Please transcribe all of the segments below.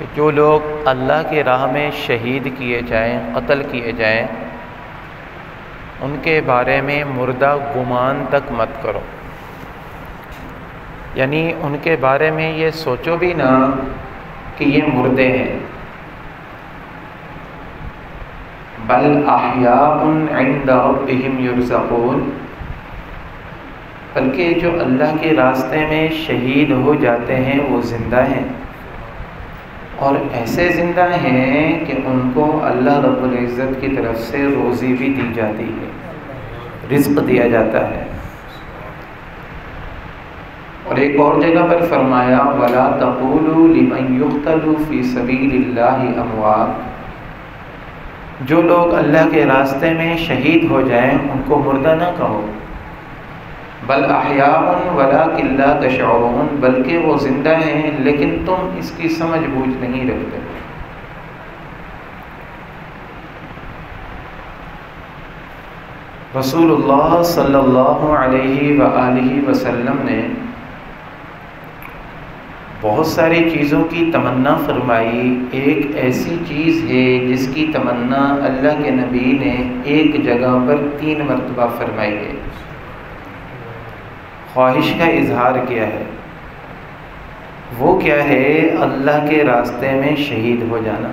کہ جو لوگ اللہ کی راہ میں شہید کیے جائیں، قتل کیے جائیں، ان کے بارے میں مردہ گمان تک مت کرو، یعنی ان کے بارے میں یہ سوچو بھی نہ کہ یہ مردے ہیں، بل احیاء عند ربهم یرزقون، بلکہ جو اللہ کے راستے میں شہید ہو جاتے ہیں وہ زندہ ہیں، اور ایسے زندہ ہیں کہ ان کو اللہ رب العزت کی طرف سے روزی بھی دی جاتی ہے، رزق دیا جاتا ہے۔ اور ایک اور جگہ پر فرمایا وَلَا تَقُولُوا لِمَنْ يُقْتَلُ فِي سَبِيلِ اللَّهِ أَمْوَاتٌ، جو لوگ اللہ کے راستے میں شہید ہو جائیں ان کو مردہ نہ کہو، بل احیاء ولکن لا تشعرون، بلکہ وہ زندہ ہیں لیکن تم اس کی سمجھ بوجھ نہیں رکھتے۔ رسول اللہ صلی اللہ علیہ وآلہ وسلم نے بہت ساری چیزوں کی تمنا فرمائی، ایک ایسی چیز ہے جس کی تمنا اللہ کے نبی نے ایک جگہ پر 3 مرتبہ فرمائی ہے، خواہش کا اظہار کیا ہے۔ وہ کیا ہے؟ اللہ کے راستے میں شہید ہو جانا۔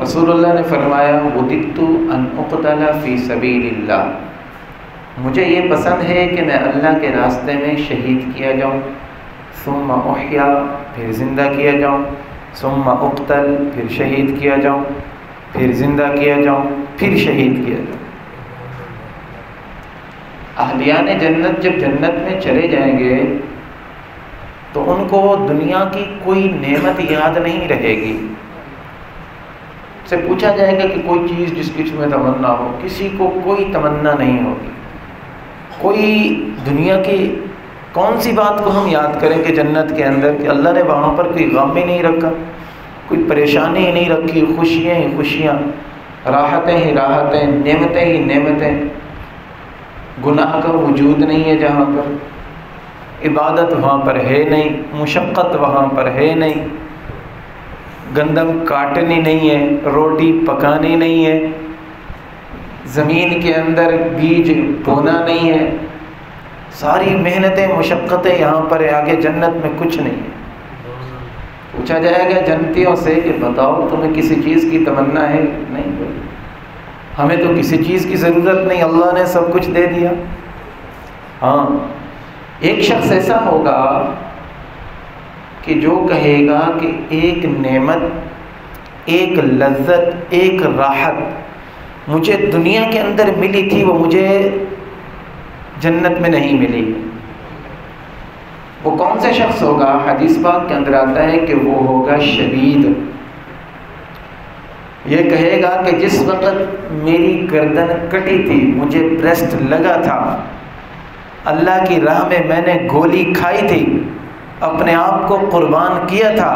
رسول اللہ نے فرمایا وَدِدتُّ أَنْ أُقْتَلَ فِي سَبِيلِ اللَّهِ، مجھے یہ پسند ہے کہ میں اللہ کے راستے میں شہید کیا جاؤں، ثم احیا، پھر زندہ کیا جاؤں، ثم اقتل، پھر شہید کیا جاؤں، پھر زندہ کیا جاؤں، پھر شہید کیا جاؤں۔ اہلیان جنت جب جنت میں چلے جائیں گے تو ان کو دنیا کی کوئی نعمت یاد نہیں رہے گی۔ سے پوچھا جائے گا کہ کوئی چیز جس کی تمہیں تمنا ہو، کسی کو کوئی تمنا نہیں ہوگی۔ کوئی دنیا کی کون سی بات کو ہم یاد کریں کہ جنت کے اندر کہ اللہ نے وہاں پر کوئی غم ہی نہیں رکھا، کوئی پریشانی ہی نہیں رکھی، خوشیاں ہی خوشیاں، راحتیں ہی راحتیں، نعمتیں ہی نعمتیں، گناہ کا وجود نہیں ہے جہاں پر، عبادت وہاں پر ہے نہیں، مشقت وہاں پر ہے نہیں، گندم کاٹنی نہیں ہے، روٹی پکانی نہیں ہے، زمین کے اندر بیج بونا نہیں ہے، ساری محنتیں مشقتیں یہاں پر ہے، آگے جنت میں کچھ نہیں ہے۔ پوچھا جائے گا جنتیوں سے کہ بتاؤ تمہیں کسی چیز کی تمنا ہے؟ نہیں بولے، ہمیں تو کسی چیز کی ضرورت نہیں، اللہ نے سب کچھ دے دیا۔ ہاں، ایک شخص ایسا ہوگا کہ جو کہے گا کہ ایک نعمت، ایک لذت، ایک راحت مجھے دنیا کے اندر ملی تھی وہ مجھے جنت میں نہیں ملی۔ وہ کون سے شخص ہوگا؟ حدیث پاک کے اندر آتا ہے کہ وہ ہوگا شہید۔ یہ کہے گا کہ جس وقت میری گردن کٹی تھی، مجھے بریسٹ لگا تھا، اللہ کی راہ میں نے گولی کھائی تھی، اپنے آپ کو قربان کیا تھا،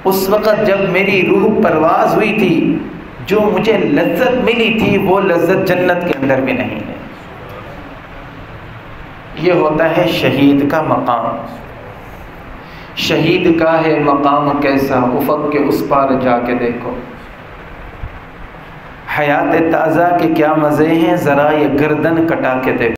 اس وقت جب میری روح پرواز ہوئی تھی، جو مجھے لذت ملی تھی وہ لذت جنت کے اندر بھی نہیں ہے۔ یہ ہوتا ہے شہید کا مقام۔ شہید کا ہے مقام کیسا، افق کے اس پار جا کے دیکھو، حیات تازہ کے کیا مزے ہیں، ذرا یہ گردن کٹا کے دیکھو۔